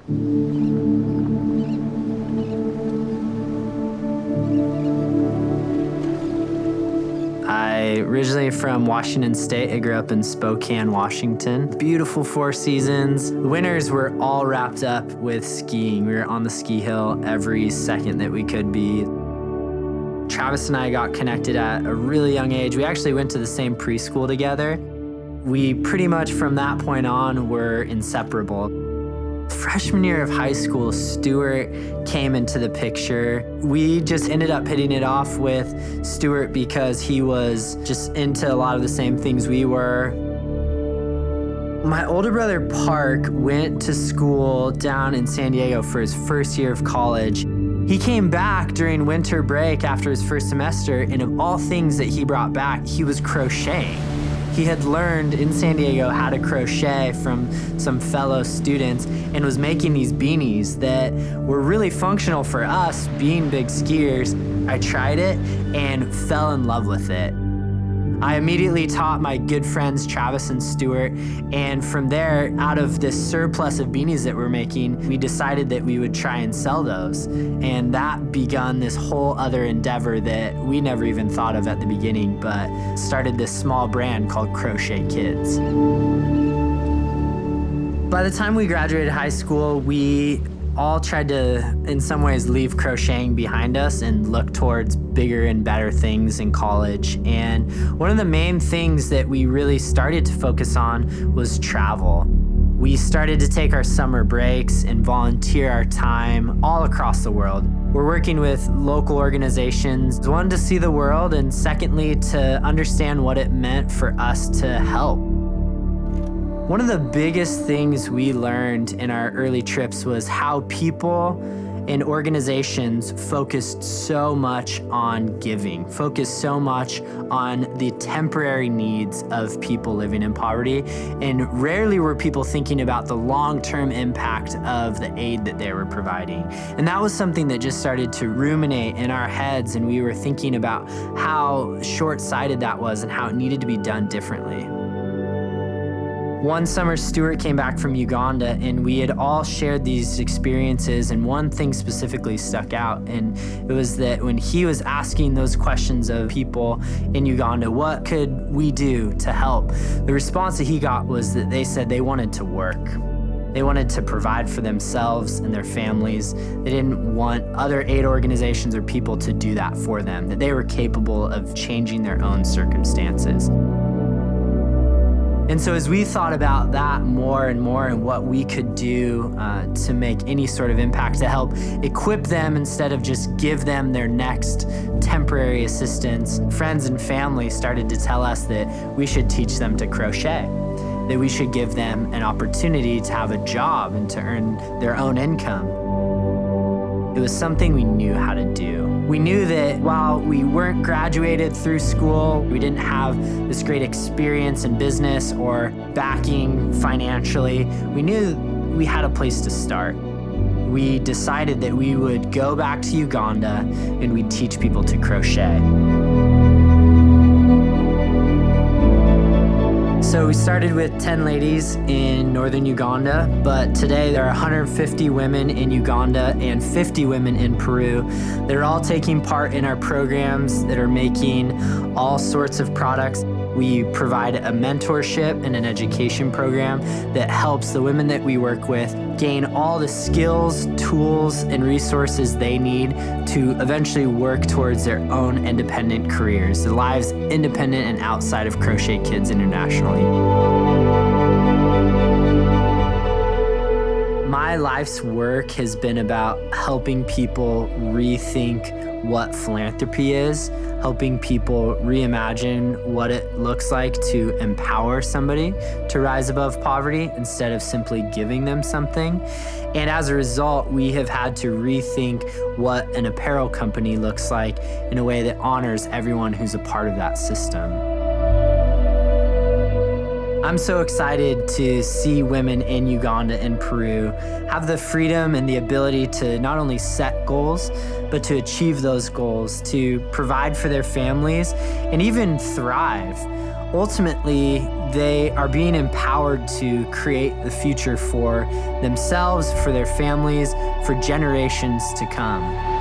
I originally from Washington State. I grew up in Spokane, Washington. Beautiful 4 seasons. The winters were all wrapped up with skiing. We were on the ski hill every second that we could be. Travis and I got connected at a really young age. We actually went to the same preschool together. We pretty much from that point on were inseparable. Freshman year of high school, Stuart came into the picture. We just ended up hitting it off with Stuart because he was just into a lot of the same things we were. My older brother, Park, went to school down in San Diego for his first year of college. He came back during winter break after his first semester, and of all things that he brought back, he was crocheting. He had learned in San Diego how to crochet from some fellow students and was making these beanies that were really functional for us being big skiers. I tried it and fell in love with it. I immediately taught my good friends Travis and Stuart, and from there, out of this surplus of beanies that we're making, we decided that we would try and sell those. And that begun this whole other endeavor that we never even thought of at the beginning, but started this small brand called Crochet Kids. By the time we graduated high school, we all tried to, in some ways, leave crocheting behind us and look towards bigger and better things in college. And one of the main things that we really started to focus on was travel. We started to take our summer breaks and volunteer our time all across the world. We're working with local organizations, one, to see the world, and secondly, to understand what it meant for us to help. One of the biggest things we learned in our early trips was how people and organizations focused so much on giving, focused so much on the temporary needs of people living in poverty, and rarely were people thinking about the long-term impact of the aid that they were providing. And that was something that just started to ruminate in our heads, and we were thinking about how short-sighted that was and how it needed to be done differently. One summer, Stuart came back from Uganda, and we had all shared these experiences, and one thing specifically stuck out, and it was that when he was asking those questions of people in Uganda, what could we do to help? The response that he got was that they said they wanted to work. They wanted to provide for themselves and their families. They didn't want other aid organizations or people to do that for them, that they were capable of changing their own circumstances. And so as we thought about that more and more and what we could do to make any sort of impact to help equip them instead of just give them their next temporary assistance, friends and family started to tell us that we should teach them to crochet, that we should give them an opportunity to have a job and to earn their own income. It was something we knew how to do. We knew that while we weren't graduated through school, we didn't have this great experience in business or backing financially, we knew we had a place to start. We decided that we would go back to Uganda and we'd teach people to crochet. So we started with 10 ladies in northern Uganda, but today there are 150 women in Uganda and 50 women in Peru that are all taking part in our programs that are making all sorts of products. We provide a mentorship and an education program that helps the women that we work with gain all the skills, tools, and resources they need to eventually work towards their own independent careers, their lives independent and outside of Crochet Kids internationally. My life's work has been about helping people rethink what philanthropy is, helping people reimagine what it looks like to empower somebody to rise above poverty instead of simply giving them something. And as a result, we have had to rethink what an apparel company looks like in a way that honors everyone who's a part of that system. I'm so excited to see women in Uganda and Peru have the freedom and the ability to not only set goals, but to achieve those goals, to provide for their families, and even thrive, ultimately, they are being empowered to create the future for themselves, for their families, for generations to come.